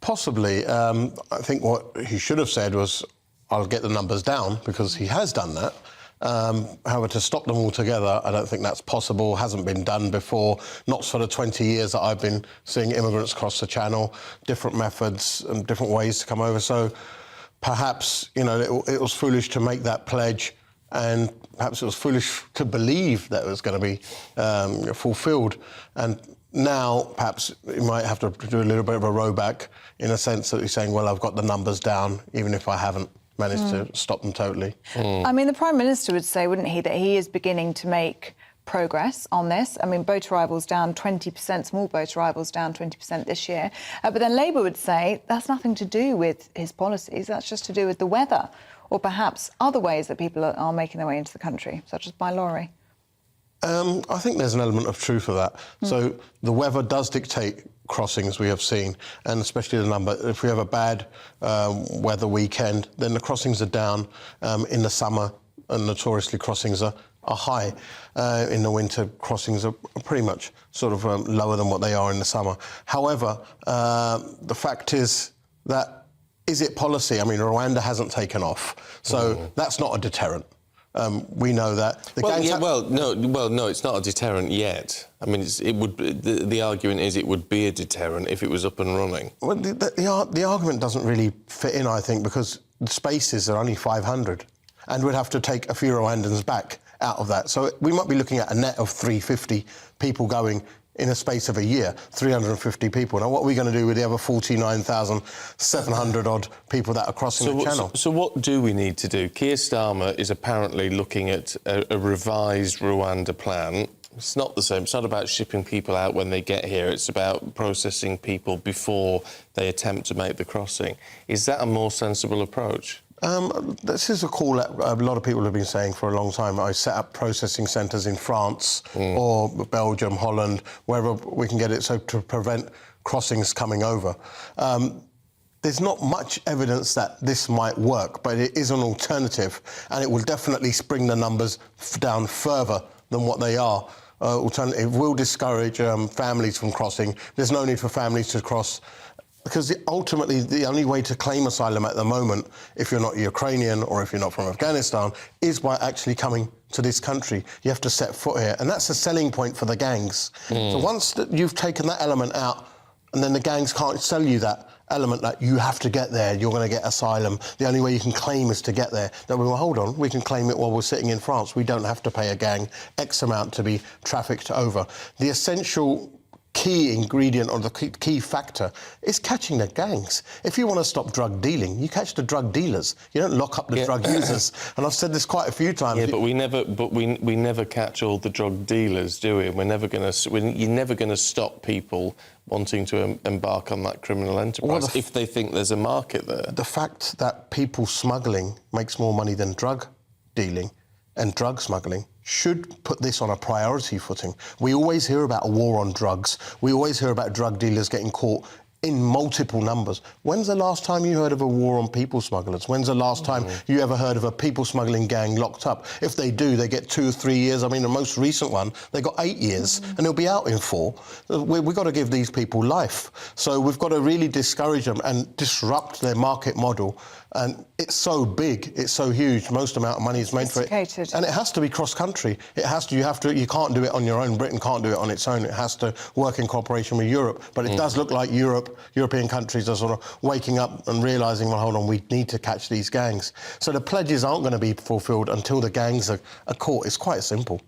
Possibly. I think what he should have said was, I'll get the numbers down, because he has done that. However, to stop them altogether, I don't think that's possible. Hasn't been done before. Not for the 20 years that I've been seeing immigrants cross the channel. Different methods and different ways to come over. So perhaps, you know, it was foolish to make that pledge, and perhaps it was foolish to believe that it was going to be fulfilled. And now, perhaps you might have to do a little bit of a rowback, in a sense that he's saying, well, I've got the numbers down, even if I haven't managed to stop them totally. I mean, the Prime Minister would say, wouldn't he, that he is beginning to make progress on this. I mean, boat arrivals down 20%, small boat arrivals down 20% this year. But then Labour would say that's nothing to do with his policies, that's just to do with the weather, or perhaps other ways that people are making their way into the country, such as by lorry. I think there's an element of truth to that. So the weather does dictate crossings, we have seen, and especially the number. If we have a bad weather weekend, then the crossings are down. In the summer, and notoriously crossings are high. In the winter, crossings are pretty much sort of lower than what they are in the summer. However, the fact is that, is it policy? I mean, Rwanda hasn't taken off, so that's not a deterrent. We know that. No, it's not a deterrent yet. I mean, the argument is it would be a deterrent if it was up and running. Well, the argument doesn't really fit in, I think, because the spaces are only 500, and we'd have to take a few Rwandans back out of that. So we might be looking at a net of 350 people going in a space of a year, 350 people. Now, what are we going to do with the other 49,700-odd people that are crossing the channel? So what do we need to do? Keir Starmer is apparently looking at a revised Rwanda plan. It's not the same. It's not about shipping people out when they get here. It's about processing people before they attempt to make the crossing. Is that a more sensible approach? This is a call that a lot of people have been saying for a long time. I set up processing centres in France or Belgium, Holland, wherever we can get it, so to prevent crossings coming over. There's not much evidence that this might work, but it is an alternative, and it will definitely bring the numbers down further than what they are. Alternative will discourage families from crossing. There's no need for families to cross, because ultimately the only way to claim asylum at the moment, if you're not Ukrainian or if you're not from Afghanistan, is by actually coming to this country. You have to set foot here, and that's a selling point for the gangs. So once you've taken that element out, and then the gangs can't sell you that element that you have to get there, you're going to get asylum, the only way you can claim is to get there. Then well, hold on, we can claim it while we're sitting in France. We don't have to pay a gang X amount to be trafficked over. The essential key ingredient or the key factor is catching the gangs. If you want to stop drug dealing, you catch the drug dealers. You don't lock up the drug users. And I've said this quite a few times. Yeah, but we never catch all the drug dealers, do we? You're never going to stop people wanting to embark on that criminal enterprise if they think there's a market there. The fact that people smuggling makes more money than drug dealing and drug smuggling should put this on a priority footing. We always hear about a war on drugs. We always hear about drug dealers getting caught in multiple numbers. When's the last time you heard of a war on people smugglers? When's the last time you ever heard of a people smuggling gang locked up? If they do, they get 2 or 3 years. I mean, the most recent one, they got 8 years, and they'll be out in 4. We've got to give these people life. So we've got to really discourage them and disrupt their market model. And it's so big, it's so huge, most amount of money is made for it. And it has to be cross-country. It has to, you can't do it on your own. Britain can't do it on its own. It has to work in cooperation with Europe. But it does look like European countries are sort of waking up and realising, well, hold on, we need to catch these gangs. So the pledges aren't going to be fulfilled until the gangs are caught. It's quite simple.